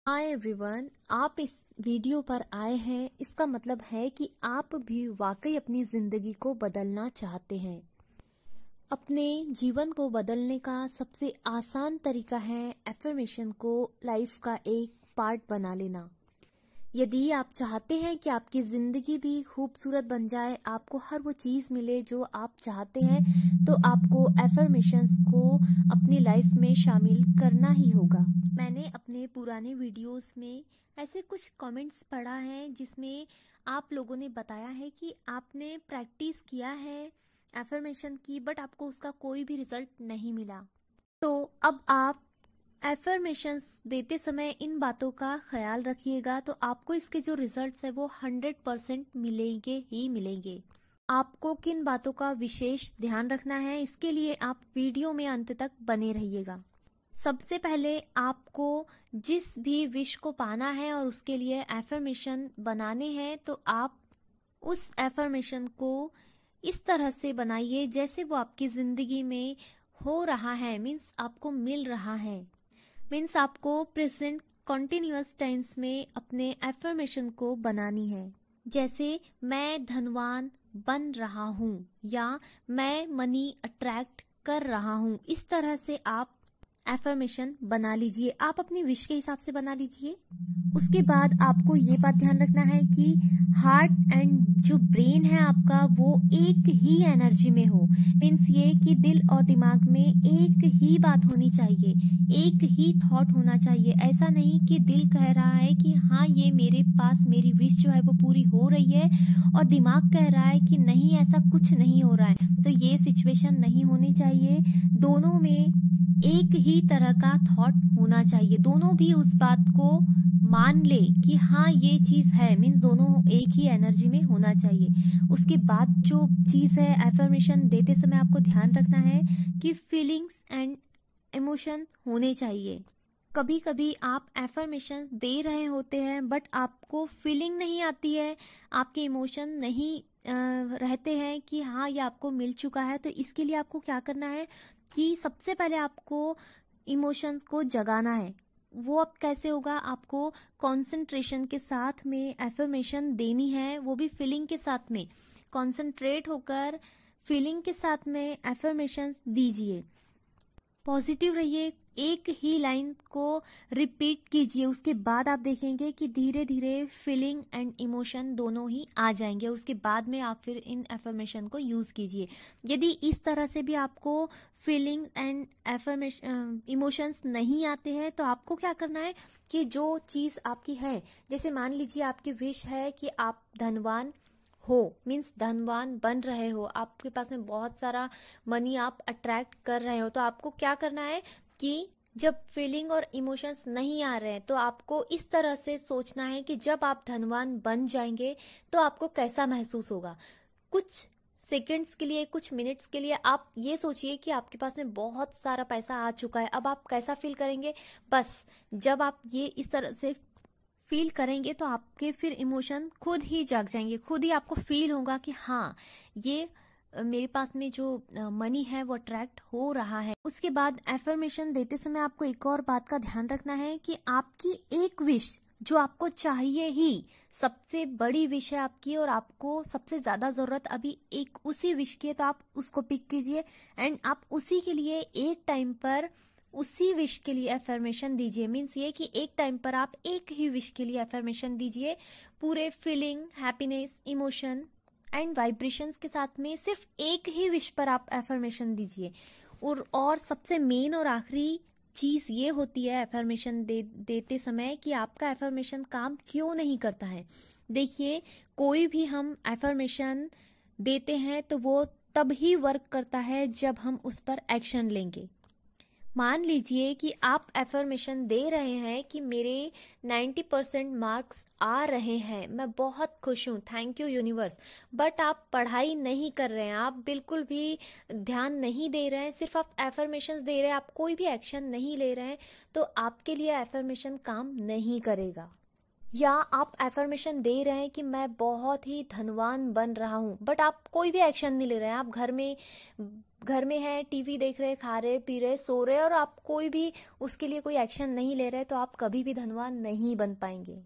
Hi everyone, आप इस video पर आए हैं। इसका मतलब है कि आप भी वाकई अपनी ज़िंदगी को बदलना चाहते हैं। अपने जीवन को बदलने का सबसे आसान तरीका है एफर्मेशन को लाइफ का एक पार्ट बना लेना। यदि आप चाहते हैं कि आपकी ज़िंदगी भी खूबसूरत बन जाए, आपको हर वो चीज़ मिले जो आप चाहते हैं, तो आपको एफर्मेशंस को अपनी लाइफ में शामिल करना ही होगा। मैंने अपने पुराने वीडियोस में ऐसे कुछ कमेंट्स पढ़ा है जिसमें आप लोगों ने बताया है कि आपने प्रैक्टिस किया है एफर्मेशन की, बट आपको उसका कोई भी रिजल्ट नहीं मिला। तो अब आप एफर्मेशंस देते समय इन बातों का ख्याल रखिएगा, तो आपको इसके जो रिजल्ट्स है वो 100% मिलेंगे ही मिलेंगे। आपको किन बातों का विशेष ध्यान रखना है, इसके लिए आप वीडियो में अंत तक बने रहिएगा। सबसे पहले आपको जिस भी विश को पाना है और उसके लिए एफर्मेशन बनाने हैं, तो आप उस एफर्मेशन को इस तरह से बनाइए जैसे वो आपकी जिंदगी में हो रहा है, मीन्स आपको मिल रहा है। मीन्स आपको प्रेजेंट कॉन्टिन्यूअस टेंस में अपने एफर्मेशन को बनानी है। जैसे मैं धनवान बन रहा हूँ या मैं मनी अट्रैक्ट कर रहा हूँ, इस तरह से आप एफर्मेशन बना लीजिए। आप अपनी विश के हिसाब से बना लीजिए। उसके बाद आपको ये बात ध्यान रखना है कि हार्ट एंड जो ब्रेन है आपका वो एक ही एनर्जी में हो। मीन्स ये कि दिल और दिमाग में एक ही बात होनी चाहिए, एक ही थॉट होना चाहिए। ऐसा नहीं कि दिल कह रहा है कि हाँ ये मेरे पास मेरी विश जो है वो पूरी हो रही है और दिमाग कह रहा है कि नहीं ऐसा कुछ नहीं हो रहा है। तो ये सिचुएशन नहीं होनी चाहिए। दोनों में एक ही तरह का थॉट होना चाहिए। दोनों भी उस बात को मान ले कि हाँ ये चीज है, मीन्स दोनों एक ही एनर्जी में होना चाहिए। उसके बाद जो चीज है एफर्मेशन देते समय आपको ध्यान रखना है कि फीलिंग्स एंड इमोशन होने चाहिए। कभी कभी आप एफर्मेशन दे रहे होते हैं बट आपको फीलिंग नहीं आती है, आपके इमोशन नहीं रहते हैं कि हाँ ये आपको मिल चुका है। तो इसके लिए आपको क्या करना है कि सबसे पहले आपको इमोशंस को जगाना है। वो अब कैसे होगा, आपको कंसंट्रेशन के साथ में एफर्मेशन देनी है, वो भी फीलिंग के साथ में। कंसंट्रेट होकर फीलिंग के साथ में एफर्मेशन दीजिए। पॉजिटिव रहिए, एक ही लाइन को रिपीट कीजिए। उसके बाद आप देखेंगे कि धीरे धीरे फीलिंग एंड इमोशन दोनों ही आ जाएंगे। उसके बाद में आप फिर इन एफर्मेशन को यूज कीजिए। यदि इस तरह से भी आपको फीलिंग एंड एफर्मेशन इमोशंस नहीं आते हैं, तो आपको क्या करना है कि जो चीज आपकी है, जैसे मान लीजिए आपकी विश है कि आप धनवान हो, मीन्स धनवान बन रहे हो, आपके पास में बहुत सारा मनी आप अट्रैक्ट कर रहे हो। तो आपको क्या करना है कि जब फीलिंग और इमोशंस नहीं आ रहे हैं तो आपको इस तरह से सोचना है कि जब आप धनवान बन जाएंगे तो आपको कैसा महसूस होगा। कुछ सेकंड्स के लिए, कुछ मिनट्स के लिए आप ये सोचिए कि आपके पास में बहुत सारा पैसा आ चुका है, अब आप कैसा फील करेंगे। बस जब आप ये इस तरह से फील करेंगे तो आपके फिर इमोशन खुद ही जाग जाएंगे, खुद ही आपको फील होगा कि हाँ ये मेरे पास में जो मनी है वो अट्रैक्ट हो रहा है। उसके बाद एफर्मेशन देते समय आपको एक और बात का ध्यान रखना है कि आपकी एक विश जो आपको चाहिए ही, सबसे बड़ी विश है आपकी और आपको सबसे ज्यादा जरूरत अभी एक उसी विश की है, तो आप उसको पिक कीजिए एंड आप उसी के लिए एक टाइम पर उसी विश के लिए एफर्मेशन दीजिए। मीन्स ये कि एक टाइम पर आप एक ही विश के लिए एफर्मेशन दीजिए, पूरे feeling, happiness, emotion and vibrations के साथ में सिर्फ एक ही विश पर आप एफर्मेशन दीजिए। और सबसे मेन और आखिरी चीज ये होती है एफर्मेशन देते समय कि आपका एफर्मेशन काम क्यों नहीं करता है। देखिए, कोई भी हम एफर्मेशन देते हैं तो वो तब ही वर्क करता है जब हम उस पर एक्शन लेंगे। मान लीजिए कि आप एफर्मेशन दे रहे हैं कि मेरे 90% मार्क्स आ रहे हैं, मैं बहुत खुश हूँ, थैंक यू यूनिवर्स, बट आप पढ़ाई नहीं कर रहे हैं, आप बिल्कुल भी ध्यान नहीं दे रहे हैं, सिर्फ आप एफर्मेशन दे रहे हैं, आप कोई भी एक्शन नहीं ले रहे हैं, तो आपके लिए एफर्मेशन काम नहीं करेगा। या आप एफर्मेशन दे रहे हैं कि मैं बहुत ही धनवान बन रहा हूँ, बट आप कोई भी एक्शन नहीं ले रहे हैं। आप घर में हैं, टीवी देख रहे, खा रहे, पी रहे, सो रहे, और आप कोई भी उसके लिए कोई एक्शन नहीं ले रहे, तो आप कभी भी धनवान नहीं बन पाएंगे।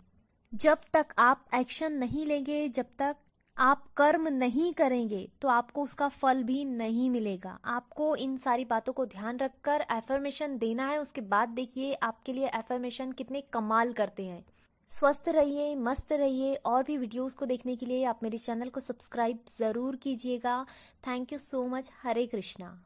जब तक आप एक्शन नहीं लेंगे, जब तक आप कर्म नहीं करेंगे, तो आपको उसका फल भी नहीं मिलेगा। आपको इन सारी बातों को ध्यान रखकर एफर्मेशन देना है। उसके बाद देखिए आपके लिए एफर्मेशन कितने कमाल करते हैं। स्वस्थ रहिए, मस्त रहिए। और भी वीडियोस को देखने के लिए आप मेरे चैनल को सब्सक्राइब ज़रूर कीजिएगा। Thank you so much. Hare Krishna.